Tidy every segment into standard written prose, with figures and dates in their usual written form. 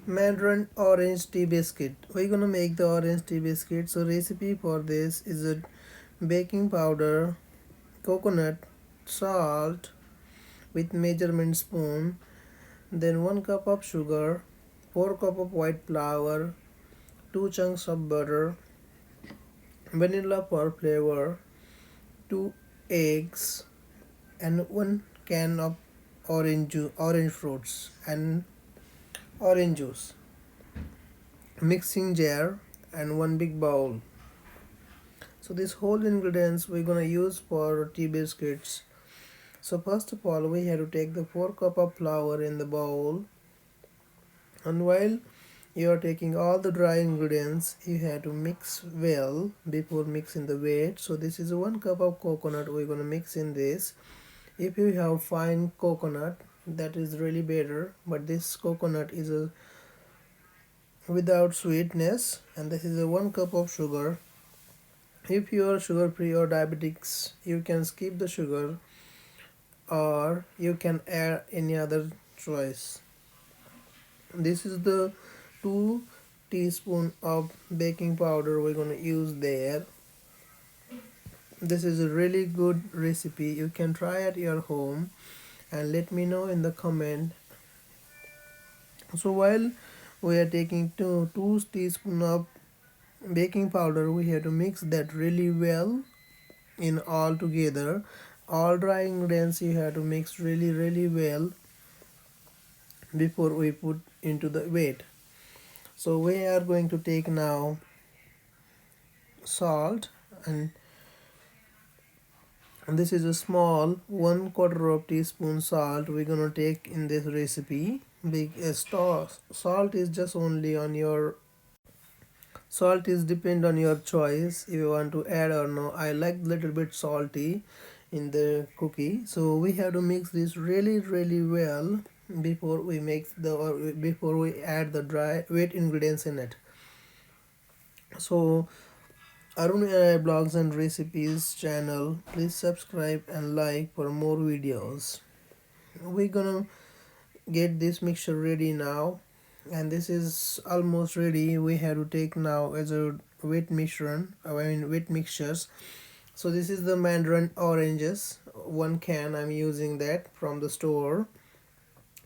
Mandarin orange tea biscuit. We're gonna make the orange tea biscuit. So recipe for this is a baking powder, coconut, salt with measurement spoon, then 1 cup of sugar, 4 cup of white flour, 2 chunks of butter, vanilla for flavor, 2 eggs, and 1 can of orange fruits and orange juice, mixing jar, and 1 big bowl. So these whole ingredients we're gonna use for tea biscuits. So first of all, we have to take the 4 cup of flour in the bowl, and while you are taking all the dry ingredients, you have to mix well before mixing the weight. So this is 1 cup of coconut we're gonna mix in this. If you have fine coconut, that is really better, but this coconut is a without sweetness, and this is a 1 cup of sugar. If you are sugar free or diabetics, you can skip the sugar or you can add any other choice. This is the 2 teaspoon of baking powder we're going to use there. This is a really good recipe. You can try at your home and let me know in the comment. So while we are taking 2 teaspoon of baking powder, we have to mix that really well in all together. All dry ingredients you have to mix really well before we put into the weight. So we are going to take now salt, and this is a small 1/4 of teaspoon salt we're gonna take in this recipe. Salt is just only on your salt is depend on your choice if you want to add or no. I like little bit salty in the cookie, so we have to mix this really well before we mix the or before we add the dry wet ingredients in it. So Arun AI blogs and recipes channel, please subscribe and like for more videos. We're gonna get this mixture ready now, and this is almost ready. We have to take now as a wet wet mixtures. So this is the mandarin oranges, 1 can. I'm using that from the store.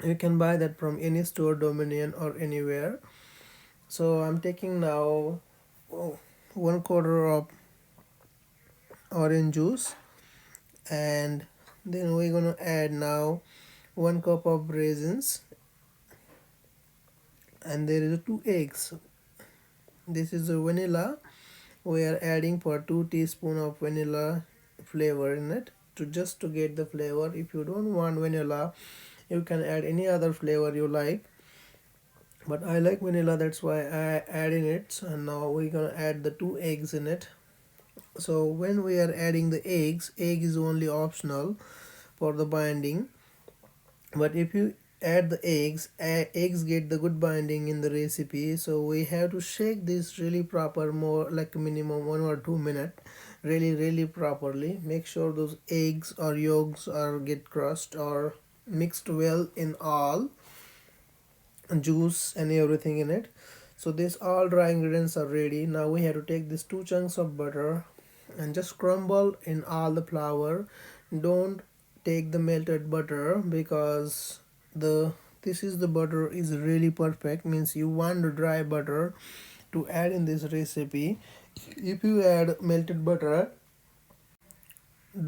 You can buy that from any store, Dominion or anywhere. So I'm taking now 1/4 of orange juice, and then we're gonna add now 1 cup of raisins, and there is 2 eggs. This is a vanilla. We are adding for 2 teaspoon of vanilla flavor in it to get the flavor. If you don't want vanilla, you can add any other flavor you like, but I like vanilla, that's why I add in it. And now we're gonna add the 2 eggs in it. So when we are adding the egg is only optional for the binding, but if you add the eggs get the good binding in the recipe. So we have to shake this really proper, more like minimum 1 or 2 minutes, really properly. Make sure those eggs or yolks are get crushed or mixed well in all juice and everything in it. So this all dry ingredients are ready. Now we have to take these 2 chunks of butter and just crumble in all the flour. Don't take the melted butter, because this is the butter is really perfect, means you want the dry butter to add in this recipe. If you add melted butter,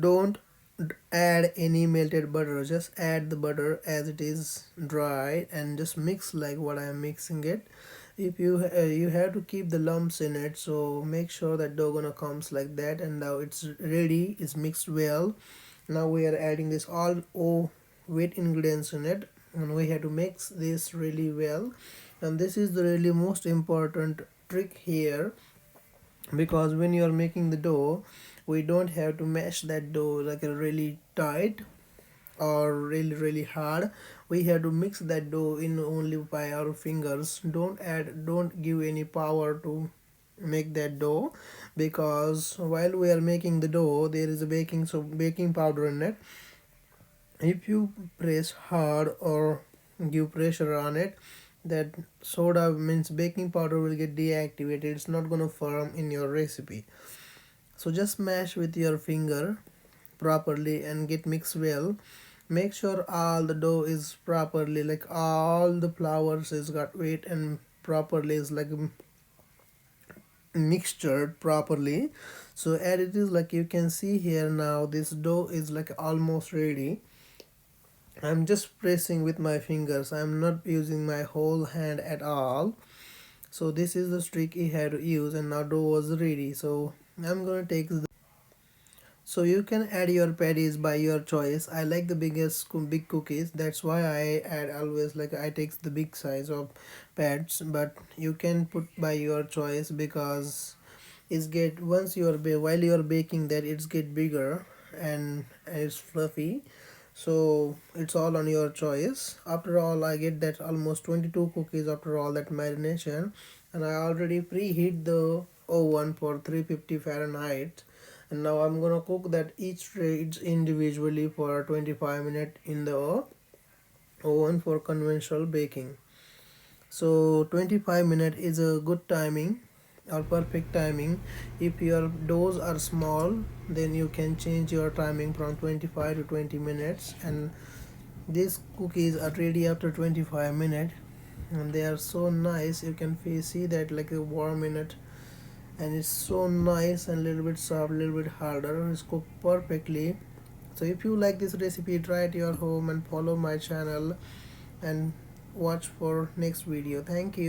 don't add any melted butter, just add the butter as it is dry and just mix like what I am mixing it. If you have to keep the lumps in it, so make sure that dough gonna comes like that. And now it's ready, it's mixed well. Now we are adding this all wet ingredients in it, and we have to mix this really well. And this is the really most important trick here, because when you are making the dough, we don't have to mash that dough like a really tight or really hard. We have to mix that dough in only by our fingers. Don't give any power to make that dough, because while we are making the dough, there is a baking powder in it. If you press hard or give pressure on it, that soda means baking powder will get deactivated. It's not gonna form in your recipe. So just mash with your finger properly and get mixed well. Make sure all the dough is properly, like all the flours is got weight and properly is like mixtured properly. So as it is, like you can see here now, this dough is like almost ready. I'm just pressing with my fingers, I'm not using my whole hand at all. So this is the trick you had to use, and now dough was ready. So I'm gonna take the, so you can add your patties by your choice. I like the big cookies, that's why I add always, like I take the big size of pads, but you can put by your choice because it's get, once you are while you are baking that it's get bigger and it's fluffy. So it's all on your choice. After all, I get that almost 22 cookies after all that marination, and I already preheat the oven for 350 Fahrenheit. And now I'm gonna cook that each tray individually for 25 minutes in the oven for conventional baking. So 25 minutes is a good timing or perfect timing. If your doughs are small, then you can change your timing from 25 to 20 minutes, and these cookies are ready after 25 minutes, and they are so nice. You can see that like a warm in it, and it's so nice and little bit soft, little bit harder. It's cooked perfectly. So if you like this recipe, try it your home and follow my channel and watch for next video. Thank you.